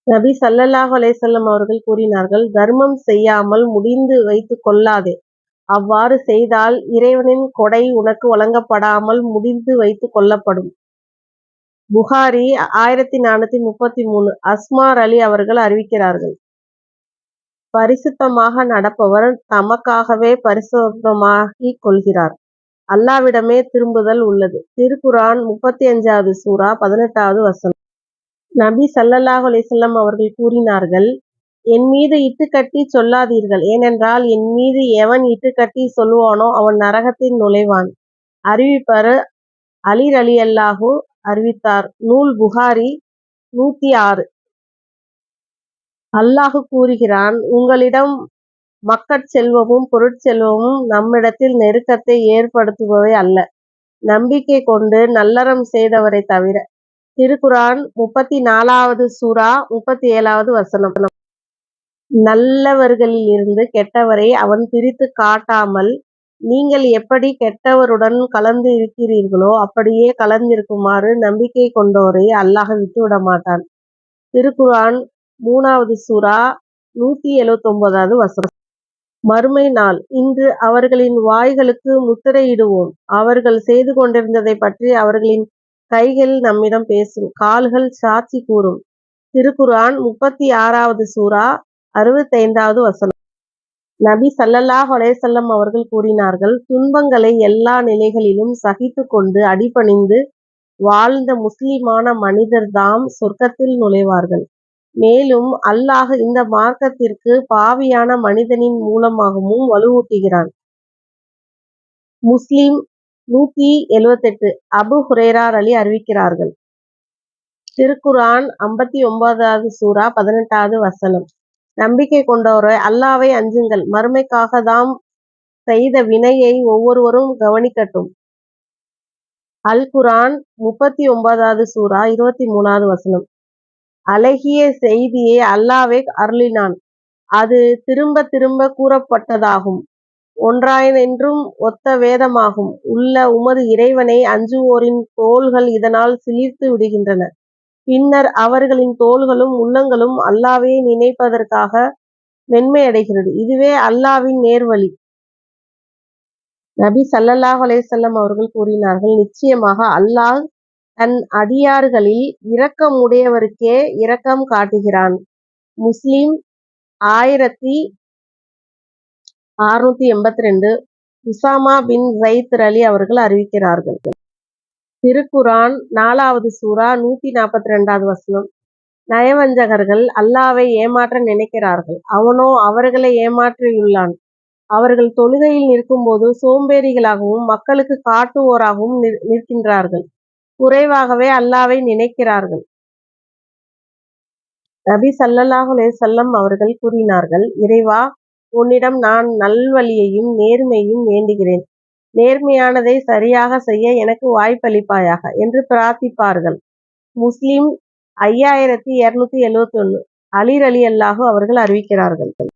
நபி ஸல்லல்லாஹு அலைஹி வஸல்லம் அவர்கள் கூறினார்கள், தர்மம் செய்யாமல் முடிந்து வைத்துக் கொள்ளாதே. அவ்வாறு செய்தால் இறைவனின் கொடை உனக்கு வழங்கப்படாமல் முடிந்து வைத்துக் கொள்ளப்படும். புகாரி 1433. அஸ்மார் அலி அவர்கள் அறிவிக்கிறார்கள், பரிசுத்தமாக நடப்பவர் தமக்காகவே பரிசுத்தமாக்கிக் கொள்கிறார். அல்லாவிடமே திரும்புதல் உள்ளது. திருக்குர்ஆன் 35வது சூரா 18வது வசனம். நபி ஸல்லல்லாஹு அலைஹி வஸல்லம் அவர்கள் கூறினார்கள், என் மீது இட்டுக்கட்டி சொல்லாதீர்கள். ஏனென்றால் என் மீது எவன் இட்டுக்கட்டி சொல்வானோ அவன் நரகத்தில் நுழைவான். அறிவிப்பர் அலி ரலியல்லாஹு அறிவித்தார். நூல் புகாரி 106. அல்லாஹ் கூறுகிறான், உங்களிடம் மக்கட் செல்வமும் பொருட்செல்வமும் நம்மிடத்தில் நெருக்கத்தை ஏற்படுத்துபவை அல்ல, நம்பிக்கை கொண்டு நல்லறம் செய்தவரை தவிர. திருக்குர்ஆன் 34வது சூரா 37வது வசனம். நல்லவர்களிலிருந்து கெட்டவரை அவன் பிரித்து காட்டாமல், நீங்கள் எப்படி கெட்டவருடன் கலந்து இருக்கிறீர்களோ அப்படியே கலந்திருக்குமாறு நம்பிக்கை கொண்டோரை அல்லாஹ் விட்டுவிட மாட்டான். திருக்குர்ஆன் 3வது சூரா 179வது வசனம். மறுமை நாள். இன்று அவர்களின் வாய்களுக்கு முத்திரையிடுவோம். அவர்கள் செய்து கொண்டிருந்ததை பற்றி அவர்களின் கைகள் நம்மிடம் பேசும், கால்கள் சாட்சி கூறும். திருக்குர்ஆன் 36வது சூரா 65வது வசனம். நபி ஸல்லல்லாஹு அலைஹி வஸல்லம் அவர்கள் கூறினார்கள், துன்பங்களை எல்லா நிலைகளிலும் சகித்துக் கொண்டு அடிபணிந்து வாழ்ந்த முஸ்லிமான மனிதர்தாம் சொர்க்கத்தில் நுழைவார்கள். மேலும் அல்லாஹ் இந்த மார்க்கத்திற்கு பாவியான மனிதனின் மூலமாகவும் வலுவூட்டுகிறான். முஸ்லிம் 178. அபு ஹுரைரா அலி அறிவிக்கிறார்கள், திருக்குர்ஆன் 59வது சூரா 18வது வசனம். நம்பிக்கை கொண்டோரை அல்லாஹ்வை அஞ்சுங்கள், மறுமைக்காக தாம் செய்த வினையை ஒவ்வொருவரும் கவனிக்கட்டும். அல் குர்ஆன் 39வது சூரா 23வது வசனம். அழகிய செய்தியை அல்லாஹ்வே அருளினான். அது திரும்ப திரும்ப கூறப்பட்டதாகும். ஒன்றாயினும் ஒத்த வேதமாகும். உள்ள உமது இறைவனை அஞ்சுவோரின் தோள்கள் இதனால் சிலிர்த்து விடுகின்றன. பின்னர் அவர்களின் தோள்களும் உள்ளங்களும் அல்லாஹ்வை நினைப்பதற்காக மென்மையடைகிறது. இதுவே அல்லாஹ்வின் நேர்வழி. நபி ஸல்லல்லாஹு அலைஹி வஸல்லம் அவர்கள் கூறினார்கள், நிச்சயமாக அல்லாஹ் தன் அடியார்களில் இரக்கமுடையவருக்கே இரக்கம் காட்டுகிறான். முஸ்லிம் 1682. உசாமா பின் ஸைத் அலி அவர்கள் அறிவிக்கிறார்கள், திருக்குர்ஆன் 4வது சூரா 142வது வசனம். நயவஞ்சகர்கள் அல்லாஹ்வை ஏமாற்ற நினைக்கிறார்கள், அவனோ அவர்களை ஏமாற்றியுள்ளான். அவர்கள் தொழுகையில் நிற்கும்போது சோம்பேறிகளாகவும் மக்களுக்கு காட்டுவோராகவும் நிற்கின்றார்கள். குறைவாகவே அல்லாஹ்வை நினைக்கிறார்கள். நபி ஸல்லல்லாஹு அலைஹி வஸல்லம் அவர்கள் கூறினார்கள், இறைவா, உன்னிடம் நான் நல்வழியையும் நேர்மையையும் வேண்டுகிறேன். நேர்மையானதை சரியாக செய்ய எனக்கு வாய்ப்பளிப்பாயாக என்று பிரார்த்திப்பார்கள். முஸ்லிம் 5271. அலி ரலியல்லாஹு அவர்கள் அறிவிக்கிறார்கள்,